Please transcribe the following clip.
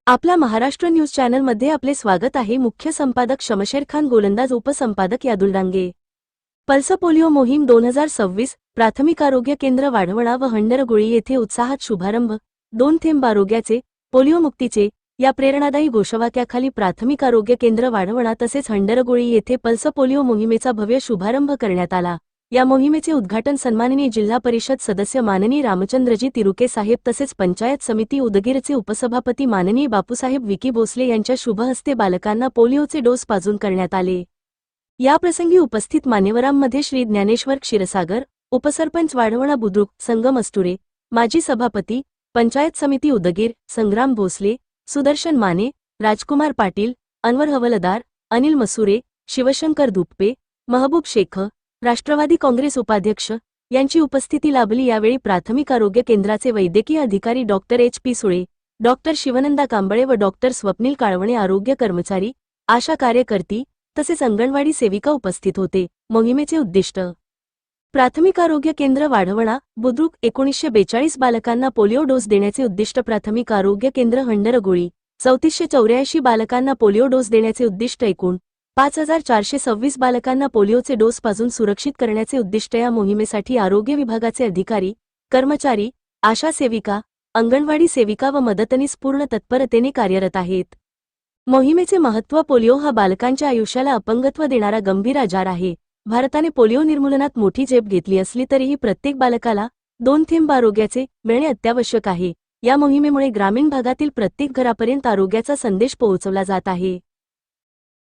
आपला महाराष्ट्र न्यूज चॅनलमध्ये आपले स्वागत आहे। मुख्य संपादक शमशेर खान, गोलंदाज उपसंपादक यादुल डांगे। पल्स पोलिओ मोहीम 2026 प्राथमिक आरोग्य केंद्र वाढवणा व हंडरगोळी येथे उत्साहात शुभारंभ। 2 थेंब आरोग्याचे, पोलिओ मुक्तीचे या प्रेरणादायी घोषवाक्याखाली प्राथमिक आरोग्य केंद्र वाढवणा तसेच हंडरगोळी येथे पल्स पोलिओ मोहिमेचा भव्य शुभारंभ करण्यात आला। या मोहिमेचे उद्घाटन सन्माननीय जिल्हा परिषद सदस्य माननीय रामचंद्रजी तिरुके साहेब तसेच पंचायत समिती उदगीरचे उपसभापती माननीय बापूसाहेब विकी भोसले यांच्या शुभ हस्ते बालकांना पोलिओचे डोस पाजून करण्यात आले। या प्रसंगी उपस्थित मान्यवरांमध्ये श्री ज्ञानेश्वर क्षीरसागर, उपसरपंच वाढवणा बुद्रुक संगम अस्तुरे, माजी सभापती पंचायत समिती उदगीर संग्राम भोसले, सुदर्शन माने, राजकुमार पाटील, अनवर हवलदार, अनिल मसुरे, शिवशंकर धुप्पे, महबूब शेख, राष्ट्रवादी काँग्रेस उपाध्यक्ष यांची उपस्थिती लाभली। यावेळी प्राथमिक आरोग्य केंद्राचे वैद्यकीय अधिकारी doctor HP Sule, doctor Shivnanda Kamble व डॉक्टर स्वप्नील काळवणे आरोग्य कर्मचारी, आशा कार्यकर्ती तसेच अंगणवाडी सेविका उपस्थित होते। मोहिमेचे उद्दिष्ट: प्राथमिक आरोग्य केंद्र वाढवणा बुद्रुक 1942 बालकांना पोलिओ डोस देण्याचे उद्दिष्ट। प्राथमिक आरोग्य केंद्र हंडरगोळी 3484 बालकांना पोलिओ डोस देण्याचे उद्दिष्ट। एकूण 5426 बालकांना पोलिओचे डोस पाजून सुरक्षित करण्याचे उद्दिष्ट। या मोहिमेसाठी आरोग्य विभागाचे अधिकारी, कर्मचारी, आशा सेविका, अंगणवाडी सेविका व मदतनीस पूर्ण तत्परतेने कार्यरत आहेत। मोहिमेचे महत्त्व: पोलिओ हा बालकांच्या आयुष्याला अपंगत्व देणारा गंभीर आजार आहे। भारताने पोलिओ निर्मूलनात मोठी झेप घेतली असली तरीही प्रत्येक बालकाला 2 थेंब आरोग्याचे मिळणे अत्यावश्यक आहे। या मोहिमेमुळे ग्रामीण भागातील प्रत्येक घरापर्यंत आरोग्याचा संदेश पोहोचवला जात आहे।